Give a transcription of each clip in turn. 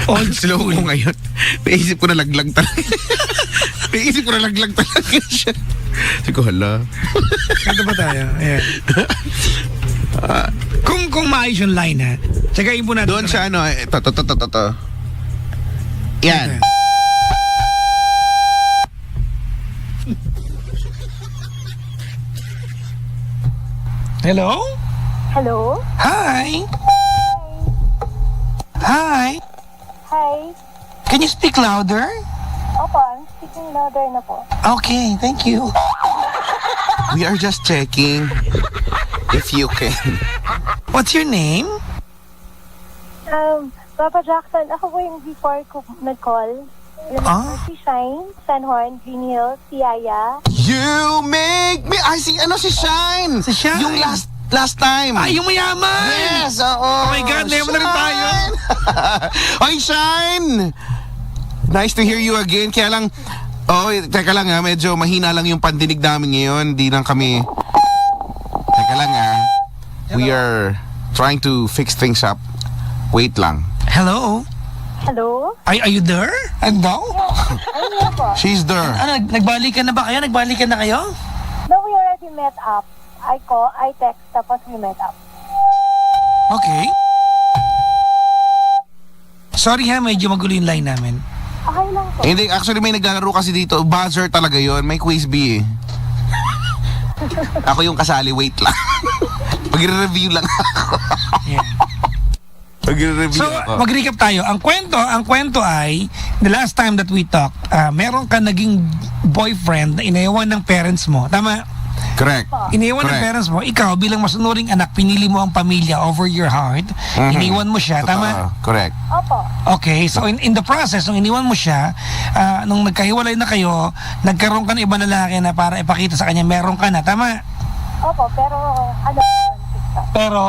Old Slow school. mo ngayon. Naisip ko na laglag talaga. Naisip ko na laglag talaga siya. Sabi ko, hala. Kanta ba tayo? Ayan. Kung maayos yung line, ha? Tsagayin po natin. Doon sa ano, ito. Yan. Hello? Hello? Hi? Hi? Hi? Can you speak louder? Opo, I'm speaking louder na po. Okay, thank you. We are just checking if you can. What's your name? Papa Jackson, ako po yung before ko nag-call. Si Shine, San Juan, Green Hills, si Yaya. You make me... Ay, ano si Shine? Si Shine. Yung last time. Ay, yung mayaman! Yes, oo. Oh my God, level na rin tayo. Ay, Shine! Nice to hear you again. Kaya lang, teka lang ha, medyo mahina lang yung pandinig namin ngayon. Di lang kami... Teka lang ha. We are trying to fix things up. Wait lang. Hello? Hello? Are you there? Ano? Ano na po? She's there. Ano, nagbalikan na ba kayo? Nagbalikan na kayo? No, we already met up. I text, tapos we met up. Okay. Sorry ha, medyo magulo yung line namin. Okay lang po. Hindi, actually may naglalaro kasi dito. Buzzer talaga yon. May quiz B eh. Ako yung kasali, wait lang. Mag-review lang ako. Yeah. Mag-review So, ako. mag-recap tayo. Ang kwento ay, the last time that we talked, meron ka naging boyfriend na inayawan ng parents mo. Tama? Correct. Iniwan ng Correct. parents mo, ikaw bilang masunuring anak, pinili mo ang pamilya over your heart. Iniwan mo siya, tama? Correct. Opo. Okay, so in the process, nung iniwan mo siya, nung nagkahiwalay na kayo, nagkaroon ka ng ibang lalaki na para ipakita sa kanya, meron ka na, tama? Opo, pero ano po yun? Fix up. Pero,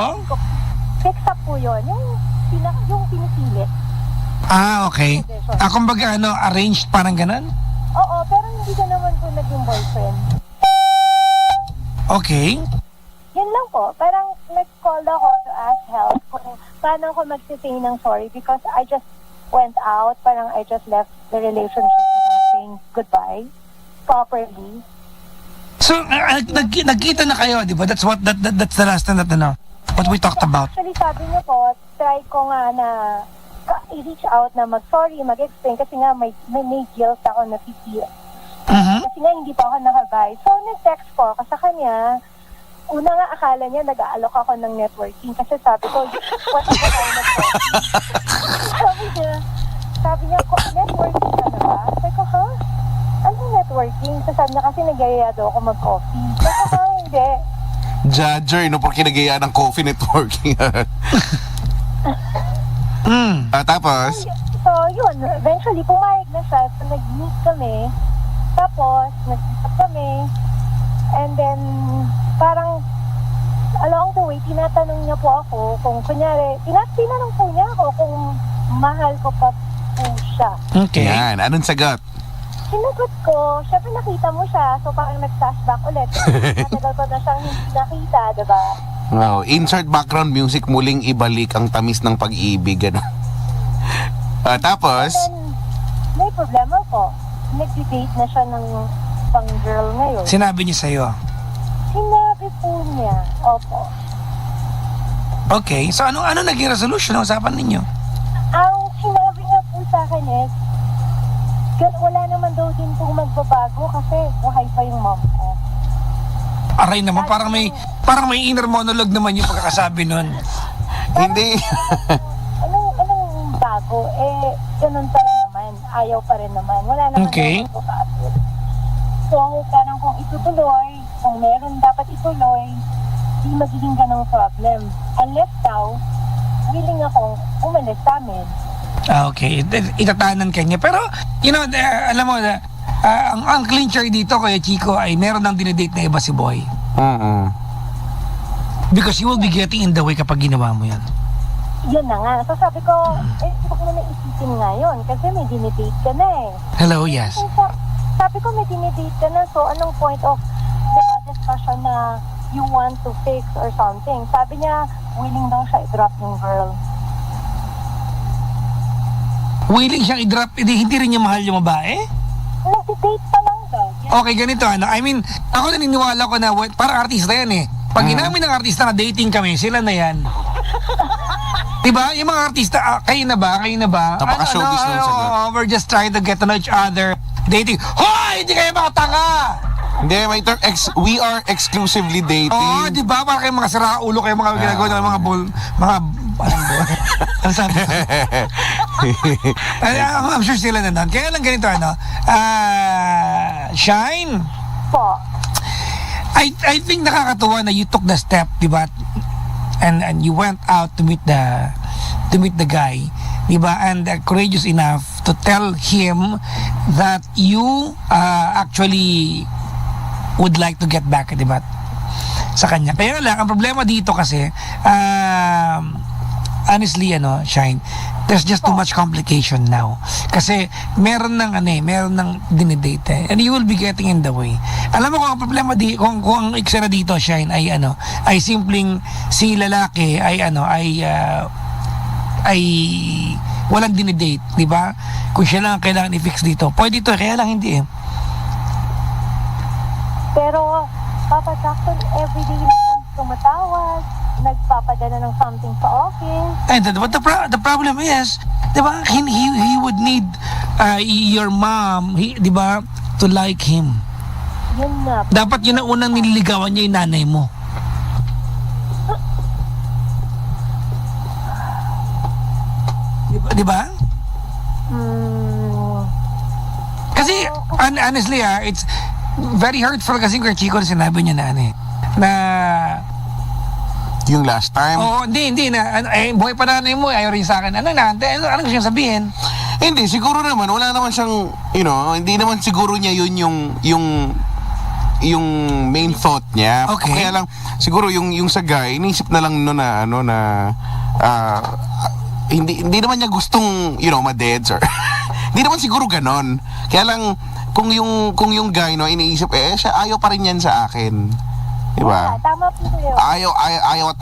Fix up po yun. Yung pinipilit. okay. Kumbaga, arranged parang ganun? Oo, pero hindi ka naman po naging boyfriend. Okay. Yun lang po. Parang nag-call ako to ask help kung paano ako mag-say ng sorry because I just went out. Parang I just left the relationship without saying goodbye properly. So, nagkita na kayo, di ba? That's that's the last time that, what we talked about. Actually, sabi niyo po, try ko nga na i-reach out na mag-sorry, mag-explain kasi nga may guilt ako na feel. Kasi nga hindi pa ako nakabay. So, nag-text po ako sa kanya. Una nga akala niya nag-aalok ako ng networking kasi sabi ko, what ako tayo nag-coffee? sabi niya, networking ka na ba? Sabi ko, ha? Anong networking? So, sabi niya kasi nagyayaya daw ako mag-coffee. Sabi ko, hindi. Judger, porque nagaya ng coffee networking. Tapos? So, yun. Eventually, pumayag na siya. So, nag-meet kami. Tapos, nag-usap kami. And then, parang, along the way, tinatanong niya po ako kung, kunyari, tinanong po niya ako kung mahal ko pa po siya. Okay. Yan, anong sagot? Sinagot ko, syempre nakita mo siya, so parang nag-flashback ulit. Matagal ko na siyang hindi nakita, diba? Wow, insert background music, muling ibalik ang tamis ng pag-ibig. Ano? Tapos? And then, may problema ko. Nag-debate na siya ng pang-girl ngayon. Sinabi niya sa'yo. Sinabi po niya, opo. Okay, so ano naging resolution ng usapan ninyo? Ang sinabi niya po sa akin is, wala naman daw din po magbabago kasi buhay pa yung mom ko. Aray naman, parang may inner monologue naman yung pagkakasabi nun. Hindi. Anong bago? Ganun pa rin naman. Ayaw pa rin naman. Wala naman Okay. magbabago. So, parang kung itutuloy, kung meron dapat ituloy, di magiging ganong problem. Unless daw, willing akong umalis sa amin. Okay, itatanan ka niya. Pero, alam mo, ang clincher dito, Kuya Chico, ay meron nang dinedate na iba si Boy. Because you will be getting in the way kapag ginawa mo yan. Yun na nga. So sabi ko, huwag mo na isipin nga yun kasi may dinidate ka na eh. Hello, yes. Sabi ko may dinidate ka na, so anong point of the discussion na you want to fix or something? Sabi niya, willing daw siya i-drop yung girl. willing siyang i-drop, hindi rin niya mahal yung babae? Nag-date pa lang daw. Okay, ganito I mean, ako naniniwala ko na parang artista yan eh. Pag inamin ng artista na dating kami, sila na yan. Diba? Yung mga artista, kayo na ba? Napaka-showbiz na yung sagot. We're just trying to get to know each other. Dating. Hoy! Hindi kayo mga tanga! Hindi, may term, we are exclusively dating. Oo, di ba? Parang kayo mga siraulo kayo mga ginagawa ng mga anong ball? Ang sabi ko. I'm sure sila na doon. Kaya lang ganito, Shine, Po. I think nakakatuwa na you took the step, di ba? And you went out to meet the guy, di ba? And courageous enough to tell him that you actually would like to get back, di ba? Sa kanya. Kaya lang, ang problema dito kasi, honestly, Shine, there's just too much complication now. Kasi meron ng dinidate and you will be getting in the way. Alam mo kung ang problema kung ang eksena dito, Shine, ay simpleng si lalaki ay walang dinidate, di ba? Kung siya lang ang kailangan i-fix dito. Pwede ito, kaya lang hindi eh. Pero, Papa Jackson, everyday na siyang tumatawag, nagpapadala ng something sa office. And but the problem is, di ba, he would need your mom, di ba, to like him. Yun na. Dapat yun ang unang nililigawan niya yung nanay mo. Di ba? Kasi, honestly it's very hurtful kasi kay Chico na sinabi niya na Yung last time. hindi na, buhay pa nanay mo, ayaw rin sa akin. Ano gusto niyang sabihin? Hindi, siguro naman, wala naman siyang, hindi naman siguro niya yun yung main thought niya. Okay. Kaya lang, siguro yung sa guy, inisip na lang hindi naman niya gustong, ma-deads or, hindi naman siguro ganon. Kaya lang, kung yung guy, iniisip, siya ayaw pa rin yan sa akin. Diba? Yeah, tama po yun.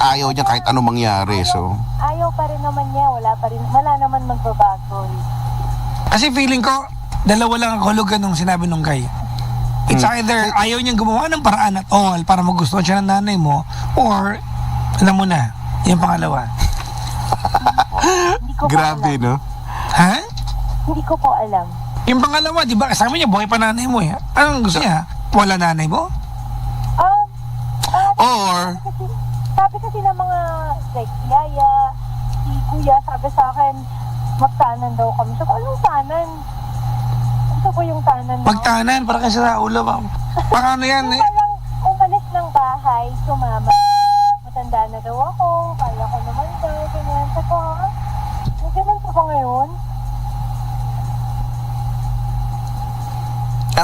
Ayaw niya kahit anong mangyari, so. Ayaw pa rin naman niya, wala naman magbabago. Kasi feeling ko, dalawa lang ang hulugan nung sinabi nung guy. It's either ayaw niyang gumawa ng paraan at all para magustuhan siya ng nanay mo, or, alam mo na, yung pangalawa. Hindi ko Grabe, po alam. no? Ha? Hindi ko po alam. Yung pangalawa, di ba, kasama niya, buhay pa nanay mo eh. Anong gusto niya? Wala nanay mo? Or, Sabi kasi ng mga, like, si Yaya, si Kuya, sabi sa akin, magtanan daw kami. So, anong tanan? Gusto ko yung tanan na. Magtanan, para kasi sa ulo ba? Baka ano yan eh. Parang umalis ng bahay, sumama. Matanda na daw ako, kaya ko naman daw, ganyan. Sabi ko, may ganun pa ba ngayon?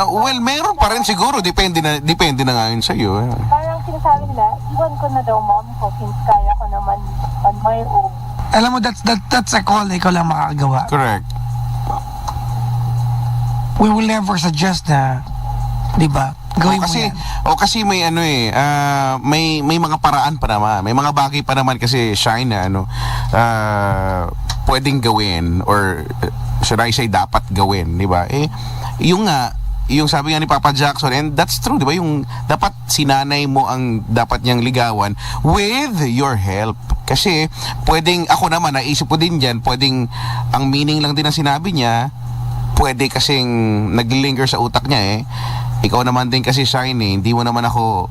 well, meron pa rin siguro. Depende na nga yun sa'yo. Parang sinasabi nila, iwan ko na daw mom ko since kaya ko naman on my own. Alam mo, that's a call na ikaw lang makakagawa. Correct. We will never suggest na, di ba? Gawin mo yan. Kasi may may mga paraan pa naman. May mga bagay pa naman kasi Shine na pwedeng gawin or should I say dapat gawin, di ba? Yung sabi nga ni Papa Jackson, and that's true, di ba? Yung dapat sinanay mo ang dapat niyang ligawan with your help. Kasi pwedeng, ako naman, naisip ko din dyan, pwedeng ang meaning lang din ng sinabi niya, pwede kasing naglinger sa utak niya Ikaw naman din kasi, Shine, hindi mo naman ako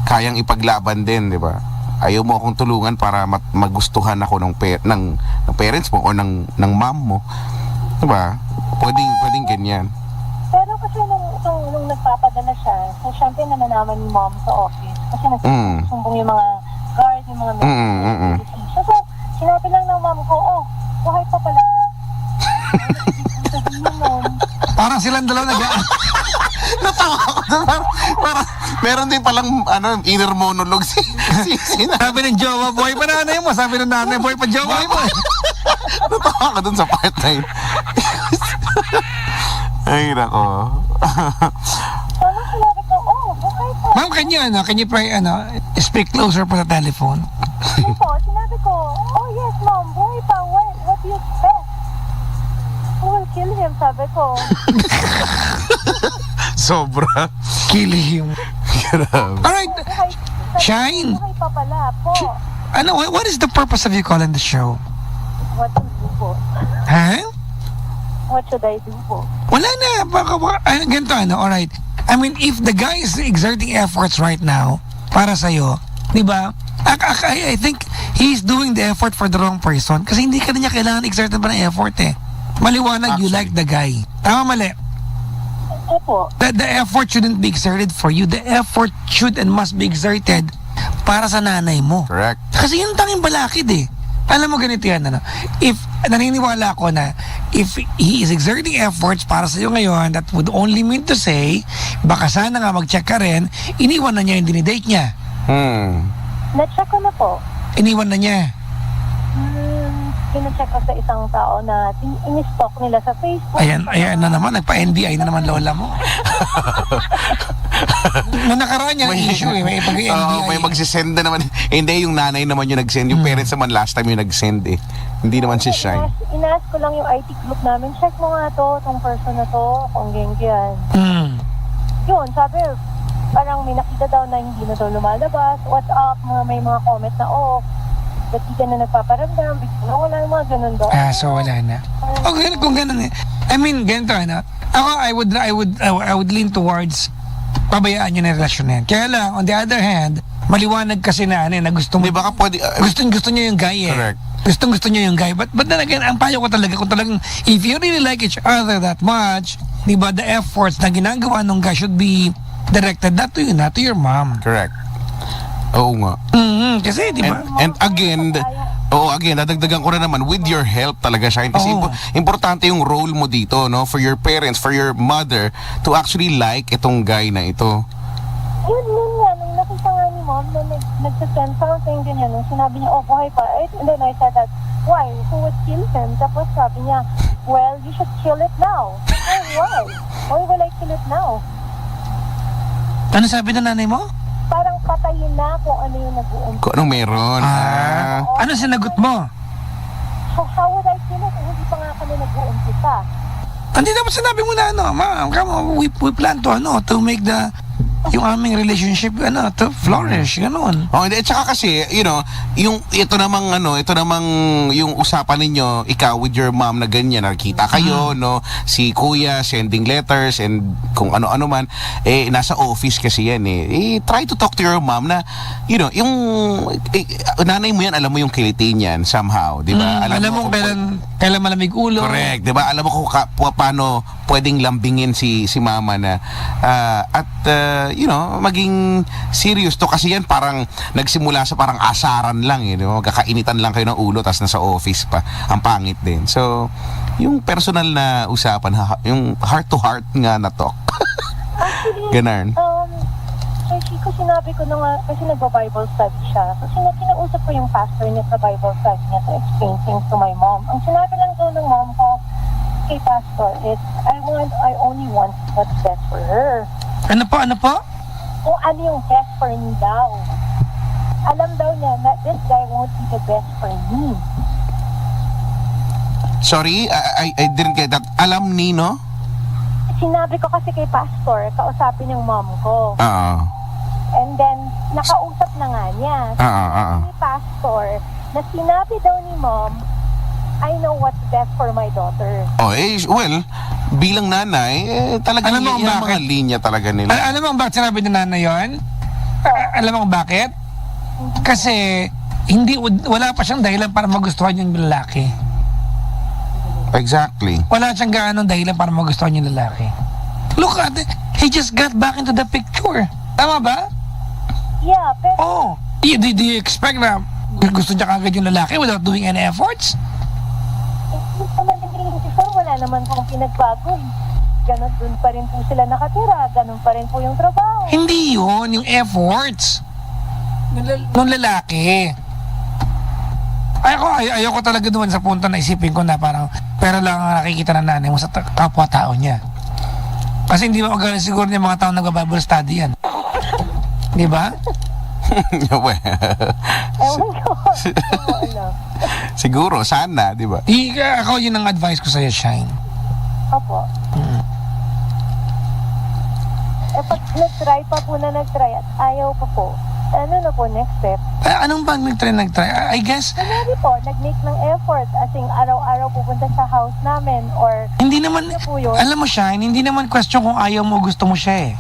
kayang ipaglaban din, di ba? Ayaw mo akong tulungan para magustuhan ako ng parents mo o ng mom mo. Di ba? Pwedeng ganyan. Pero kasi nung nagpapadala siya, so syempre naman ni mom sa office. Kasi nagsusumbong yung mga guard, yung mga So, sinabi lang ng mom ko, buhay pa pala siya. Parang silang dalawa Natawa ako doon. Parang meron din palang inner monologue sabi ng jowa, buhay pa nanay mo. Sabi ng nanay, buhay pa jowa mo. Natawa ka doon sa part na yun. Ay, nako. Parang sinabi ko, buhay pa. Ma'am, can you try, speak closer pa sa telephone? Sinabi ko, yes mom, buhay pa. What do you expect? sabi ko. Sobra. Kill him. Grabe. Alright, Shine. Buhay pa pala po. Ano, what is the purpose of you calling the show? What to do po? Ha? What should I do po? Wala na. Ganito, alright. I mean, if the guy is exerting efforts right now para sa'yo, di ba? I think he's doing the effort for the wrong person kasi hindi ka na niya kailangan exertan pa ng effort eh. Maliwanag, you like the guy. Tama, mali? Opo. The effort shouldn't be exerted for you. The effort should and must be exerted para sa nanay mo. Correct. Kasi yun tanging balakid eh. Alam mo ganito yan, if naniniwala ko na if he is exerting efforts para sa iyo ngayon, that would only mean to say baka sana nga mag-check ka rin, iniwan na niya yung dinidate niya. Na-check ko na po. Iniwan na niya. Pina-check ko sa isang tao na in-stalk nila sa Facebook. Ayan na naman, nagpa-NBI na naman lola mo. Nung nakaraan niya, issue eh, may pag-NBI. Oo, may magsisend na naman. Hindi, yung nanay naman yung nag-send. Yung parents naman last time yung nag-send eh. Hindi naman si Shine. Inaas ko lang yung IT group namin, check mo nga to, tong person na to, kung yan. Yun, sabi, parang may nakita daw na hindi na daw lumalabas. What's up? May mga comment na, ba't di ka na nagpaparamdam? Bigla wala yung mga ganun daw. So wala na. Kung ganun eh. I mean, ganito ako, I would lean towards pabayaan niyo na yung relasyon na yan. Kaya lang, on the other hand, maliwanag kasi na gusto mo. Di baka pwede... gusto niyo yung guy eh. Correct. Gusto niyo yung guy. But then again, ang payo ko talaga, kung talagang, if you really like each other that much, di ba, the efforts na ginagawa ng guy should be directed not to you, not to your mom. Correct. Oo nga. Kasi, di ba? And again, dadagdagan ko na naman with your help talaga, Shine. Kasi importante yung role mo dito, no? For your parents, for your mother to actually like itong guy na ito. Yun nga, nung nakita nga ni mom na nagsasend something ganyan, nung sinabi niya, buhay pa. And then I said that, why? Who would kill him? Tapos sabi niya, well, you should kill it now. Oh, why? Why will I kill it now? Ano sabi ng nanay mo? Parang patayin na kung ano yung nag-uumpisa. Kung anong meron. Ano sinagot mo? So how would I kill it? Hindi pa nga kami nag-uumpisa. Hindi dapat sinabi mo na ma'am, we plan to make yung aming relationship to flourish, ganun. At saka kasi, ito namang yung usapan ninyo, ikaw with your mom na ganyan, nakita kayo, no? Si kuya sending letters and kung ano-ano man, nasa office kasi yan try to talk to your mom na, yung nanay mo yan, alam mo yung kilitin yan somehow, di ba? Alam mo kailan malamig ulo. Correct, di ba? Alam mo kung paano pwedeng lambingin si mama na maging serious to kasi yan parang nagsimula sa parang asaran lang magkakainitan lang kayo ng ulo tapos nasa office pa, ang pangit din. So yung personal na usapan, yung heart to heart nga na talk. Actually, ganun. Sir Chico, sinabi ko na nga, kasi nagba-Bible study siya. Kasi kinausap ko yung pastor niya sa Bible study niya to explain things to my mom. Ang sinabi lang daw ng mom ko, kay pastor, is, I only want what's best for her. Ano po? Kung ano yung best for me daw. Alam daw niya na this guy won't be the best for me. Sorry, I didn't get that. Alam ni, no? Sinabi ko kasi kay pastor, kausapin yung mom ko. And then, nakausap na nga niya. Ni pastor, na sinabi daw ni mom, I know what's best for my daughter. Well, bilang nanay, talaga Alam mo yung mga bakit? linya talaga nila. Alam mo bakit sinabi ng nanay yun? Alam mo bakit? Kasi wala pa siyang dahilan para magustuhan yung lalaki. Exactly. Wala siyang gaanong dahilan para magustuhan yung lalaki. Look at it. He just got back into the picture. Tama ba? Yeah, pero... Do you expect na gusto niya kagad yung lalaki without doing any efforts? Wala naman pong pinagbago. Ganon dun pa rin po sila nakatira. Ganon pa rin po yung trabaho. Hindi yun, yung efforts ng lalaki. Ayoko talaga doon sa punto na isipin ko na parang pero lang ang nakikita ng nanay mo sa kapwa-tao niya. Kasi hindi mo magaling siguro yung mga tao nag-Bible study yan. Di ba? Ewan ko. Siguro, sana, di ba? Ako yun ang advice ko sa'yo, Shine. Opo. Eh, pag nag-try pa po na nag-try at ayaw pa po, ano na po next step? Anong bang nagtry? I guess, Kunyari po, nag-make ng effort as in araw-araw pupunta sa house namin or hindi naman, ano po yun? alam mo Shine, hindi naman question kung ayaw mo o gusto mo siya eh.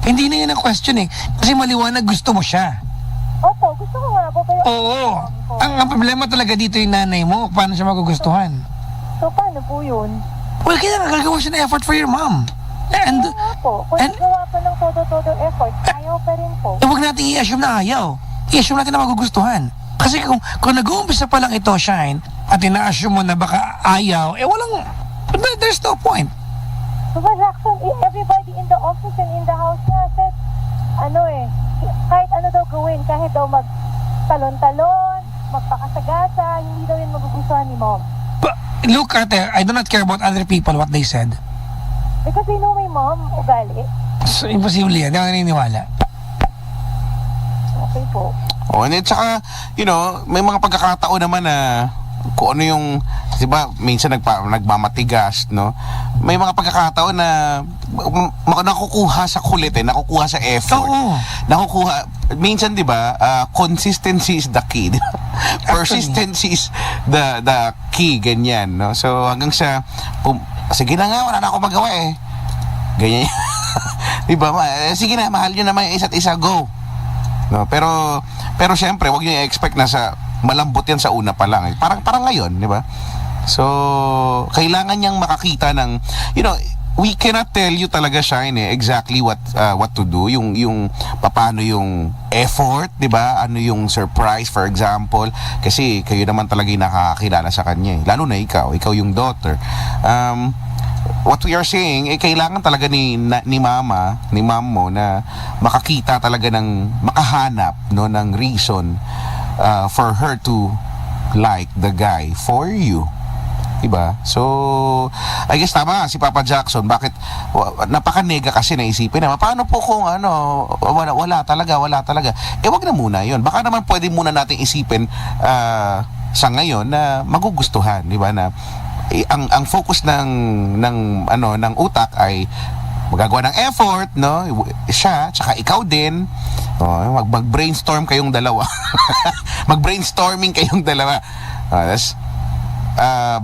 Hindi na yun ang question eh. Kasi maliwanag gusto mo siya. Opo, gusto ko nga po pero Oo. Ang problema talaga dito yung nanay mo, paano siya magugustuhan. so paano po yun? Well, kailangan gagawa siya ng effort for your mom. And, Ano nga po, kung and- nagawa pa ng todo effort, ayaw pa rin po. huwag natin i-assume na ayaw. I-assume natin na magugustuhan. Kasi kung nag-uumpisa pa lang ito, Shine, at ina-assume mo na baka ayaw, there's no point. So, Jackson, everybody in the office and in the house na said, kahit ano daw gawin, kahit daw magtalon-talon, magpakasagasa, hindi daw yun magugustuhan ni mom. But, look at it, I do not care about other people, what they said. Because they know my mom, ugali. So, imposible yan. Hindi ako naniniwala. Okay po. And saka, may mga pagkakataon naman na kung ano yung, di ba, minsan nagmamatigas, no? May mga pagkakataon na nakukuha sa kulit nakukuha sa effort. Oo. Nakukuha, minsan, di ba, consistency is the key. Di ba? Persistency is the key, ganyan, no? So, hanggang sa, sige na nga, wala na ako magawa eh. Ganyan. Di ba? Sige na, mahal nyo naman yung isa't isa, go. No, pero syempre, wag niyo i-expect na sa malambot yan sa una pa lang. Parang ngayon, di ba? So, kailangan niyang makakita ng, we cannot tell you talaga, Shine, exactly what to do. Yung paano yung effort, di ba? Ano yung surprise, for example. Kasi kayo naman talaga yung nakakakilala sa kanya. Lalo na ikaw yung daughter. What we are saying, kailangan talaga ni mom mo na makakita talaga makahanap, no, ng reason for her to like the guy for you. Diba? So, I guess tama si Papa Jackson. Bakit napaka-nega kasi naisipin na paano po kung wala talaga. Wag na muna yun. Baka naman pwede muna natin isipin sa ngayon na magugustuhan, di ba, na ang focus ng utak ay magagawa ng effort, no? Siya, tsaka ikaw din. Mag-brainstorm kayong dalawa. Mag-brainstorming kayong dalawa.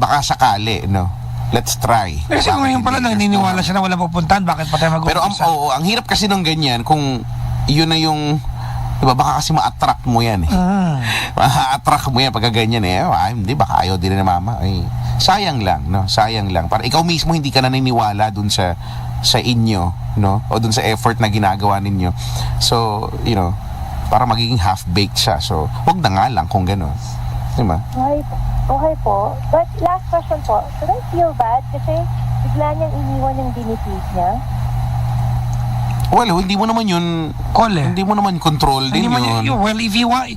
Baka sakali, no? Let's try. Kasi kung ngayon pala naniniwala siya na walang pupuntahan, bakit pa tayo Pero mag-uumpisa? ang hirap kasi nung ganyan, kung yun na yung, diba, baka kasi ma-attract mo yan eh. Ma-attract mo yan pagka ganyan eh. Hindi, baka ayaw din na mama. Ay, sayang lang, no? Sayang lang. Para ikaw mismo hindi ka naniniwala dun sa inyo, no? O dun sa effort na ginagawa ninyo. So, para magiging half-baked siya. So, wag na nga lang kung gano'n. Diba? Okay po. But last question po, should I feel bad kasi bigla niyang iniwan yung binipis niya? Well, hindi mo naman yun, Call eh. hindi mo naman control din yun. Well, if you want,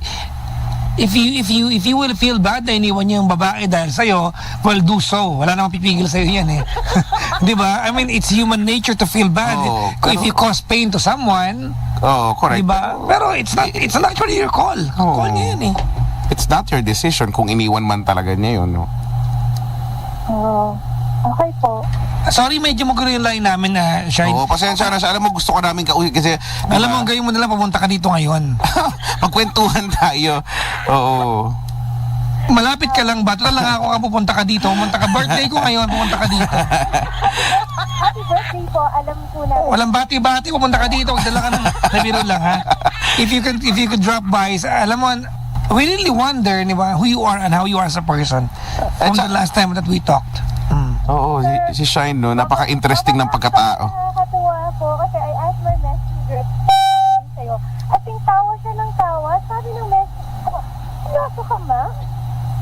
if you will feel bad na iniwan niyo yung babae dahil sa'yo, well, do so. Wala namang pipigil sa'yo yan eh. Di ba? I mean, it's human nature to feel bad. If you cause pain to someone, Correct. di ba? Pero it's not actually your call. Call niya yan eh. It's not your decision kung iniwan man talaga niya yun, no? Okay po. Sorry, medyo magulo yung line namin na Shine. Pasensya na siya. Alam mo, gusto ko namin kasi... Alam mo, gawin mo na lang, pumunta ka dito ngayon. Magkwentuhan tayo. Oo. Malapit ka lang ba? Total lang ako ka pupunta ka dito. Pumunta ka. Birthday ko ngayon, pumunta ka dito. Happy birthday po. Alam ko na. Walang bati-bati, pumunta ka dito. Magdala ka ng nabiro lang, ha? If you could drop by, alam mo, we really wonder, di ba, who you are and how you are as a person from the last time that we talked. Oo, si Shine, no? Napaka-interesting ng pagkatao. Nakakatuwa po kasi I asked my messenger sa'yo. At yung tawa siya ng tawa, sabi ng messenger ko, seryoso ka ma?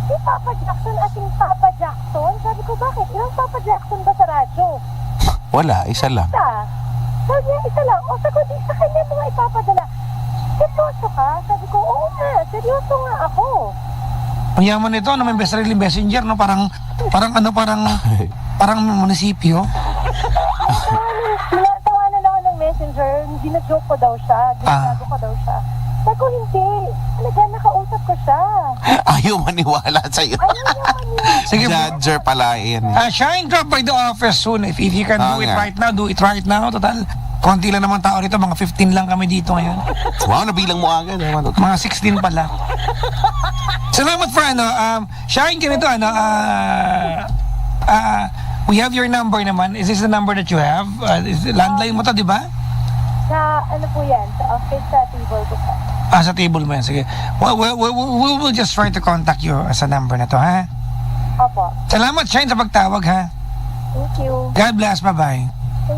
Si Papa Jackson at yung Papa Jackson? Sabi ko, bakit? Ilang Papa Jackson ba sa radyo? Wala, isa lang. Isa. Sabi niya, isa lang. O sagot, sa kanya mo nga ipapadala. Seryoso ka? Sabi ko, oo nga, seryoso nga ako. Ang yaman nito, may best sarili messenger, no? Parang munisipyo. Tawanan ako ng messenger, ginag-joke ko daw siya, ginagago ko daw siya. Sabi ko, hindi. Talaga, nakausap ko siya. Ayaw maniwala sa'yo. Ayaw niya Sige po. Judger pala yan. Shine, drop by the office soon. If you can do it nga. right now, do it right now. Total, konti lang naman tao rito. Mga 15 lang kami dito ngayon. Wow, nabilang mo agad. Mga 16 pala. Salamat for Shine, ganito, we have your number naman. Is this the number that you have? Landline mo to, di ba? Na ano po yan, sa office sa table ko po. Sa table mo yan. Sige. We will just try to contact you sa number na to, ha? Opo. Salamat, Shine, sa pagtawag, ha? Thank you. God bless. Bye-bye.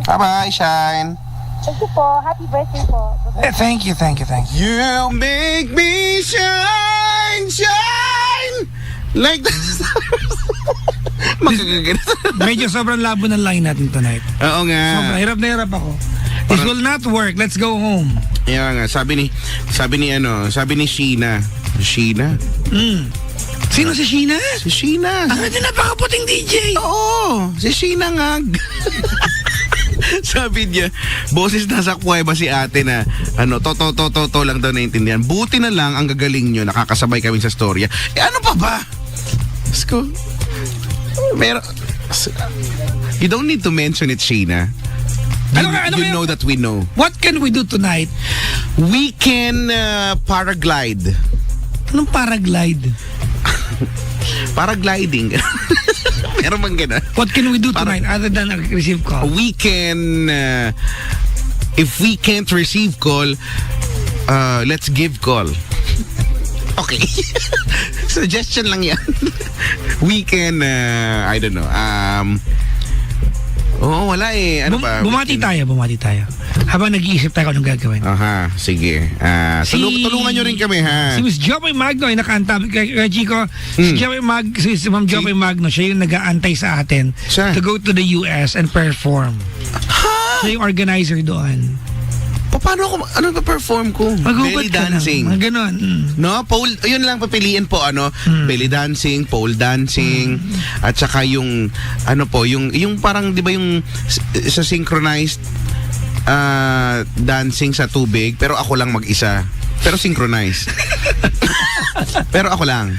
Bye-bye, Shine. Thank you po. Happy birthday po. Thank you. You make me shine, shine like the stars. Magkagaganito. Medyo sobrang labo ng line natin tonight. Oo nga. Sobrang hirap na hirap ako. This will not work. Let's go home. Yeah nga, sabi ni Sheena. Sheena? Sino si Sheena? Si Sheena. Ang ganda napakaputing DJ. Oo, si Sheena nga. Sabi niya, boses nasa kuweba si ate na to lang daw naintindihan. Buti na lang ang gagaling nyo, nakakasabay kami sa storya. Ano pa ba? Sko. Pero you don't need to mention it, Sheena. You know that we know. What can we do tonight? We can paraglide. Anong paraglide? Paragliding. Meron bang gano'n? What can we do tonight other than receive call? We can, if we can't receive call, let's give call. Okay. Suggestion lang yan. We can, I don't know, wala eh. Ano ba? Bumati tayo. Habang nag-iisip tayo kung anong gagawin. Aha, sige. Tulungan nyo rin kami, ha? Si Miss Joey Magno ay nakaantay kay Chico. Si Ma'am Joey Magno, siya yung nag-aantay sa atin Siya? to go to the US and perform. Siya yung organizer doon. Paano ano pa-perform ko? Maghugot Belly ka dancing. lang. Mga ganon. No, pole, yun lang papiliin po, belly dancing, pole dancing, at saka yung, yung parang, di ba yung sa synchronized dancing sa tubig, pero ako lang mag-isa. Pero synchronized. Pero ako lang.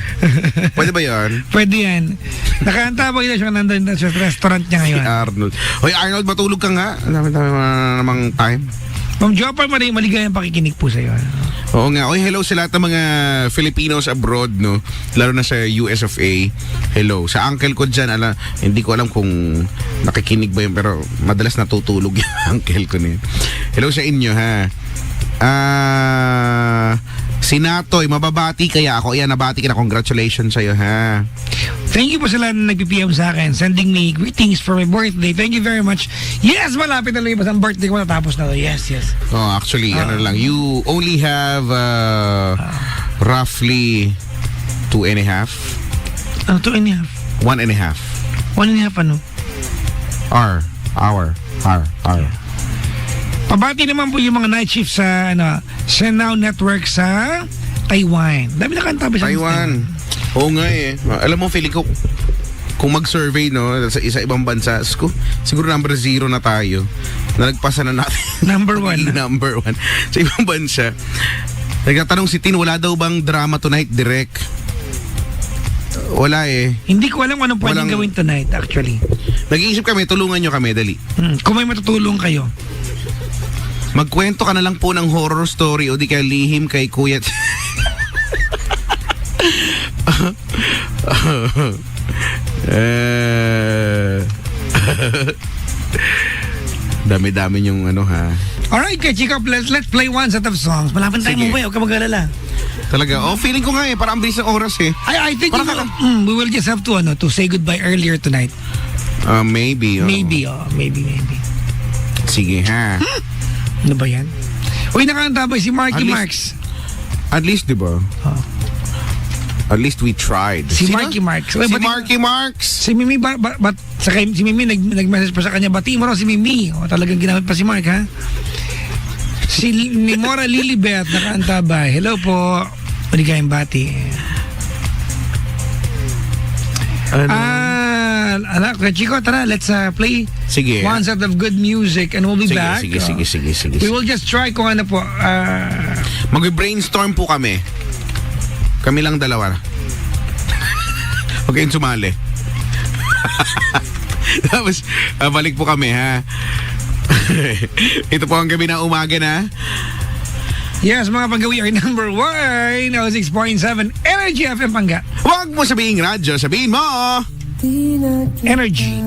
Pwede ba yun? Pwede yan. Nakaanta ba yun siya nandun sa restaurant niya ngayon? Si Arnold. Hoy, Arnold, matulog ka nga. Dami namang time. Ma'am Jopper, maligayang pakikinig po sa iyo. Oo nga. Oy, hello sa lahat ng mga Filipinos abroad, no? Lalo na sa US of A. Hello. Sa uncle ko dyan, hindi ko alam kung nakikinig ba yun, pero madalas natutulog yung uncle ko na yun. Hello sa inyo, ha? Si Natoy, mababati kaya ako. Ayan, nabati ka na. Congratulations sa'yo, ha? Thank you po sa lahat na nag-PM sa akin, sending me greetings for my birthday. Thank you very much. Yes, malapit na lumabas ang birthday ko, natapos na to. Yes. Oh, actually, ano lang. You only have roughly 2.5. 2.5. 1.5. 1.5 ano? Hour. Pabati naman po yung mga night shift sa Now Network sa Taiwan. Dami na kantabi sa Taiwan. Oo nga eh. Alam mo, feeling ko, kung mag-survey, no, sa ibang bansa, siguro number 0 na tayo. Nalagpasan na natin. Number 1. Number 1. Sa ibang bansa. Nagtatanong si Tin, wala daw bang drama tonight, direct? Wala eh. Hindi ko alam kung anong pwedeng gawin tonight, actually. Nag-iisip kami, tulungan nyo kami, dali. Kung may matutulong kayo. Magkwento ka na lang po ng horror story o di kaya lihim kay Kuya. Dami-dami yung ha. Alright, kay Chico, let's play one set of songs. Malapit tayo Sige. mo ba? Huwag ka mag-alala. Talaga. Feeling ko nga parang ang bilis ng oras eh. I think Parang we will just have to to say goodbye earlier tonight. Maybe. Maybe. Sige ha. Ano ba yan? Uy, nakakanta ba si Marky At least- Marks? At least, di ba? At least we tried. Si Sino? Marky Marks. Si Marky Marks. Si Mimi, si Mimi nag-message pa sa kanya, bati mo raw si Mimi. O talagang ginamit pa si Mark, ha? Si Mora Lilibet, nakakanta ba? Hello po. Maligayang bati. Anak, Chico, tara, let's play Sige. one set of good music and we'll be back. Sige. We will just try kung ano po. Mag-brainstorm po kami. Kami lang dalawa. Huwag kayong sumali. Tapos, balik po kami, ha? Ito po ang gabi ng umaga na. Yes, mga panggawi are number 1. 6.7 Energy FM Pangga. Huwag mo sabihin radyo, sabihin mo. Energy.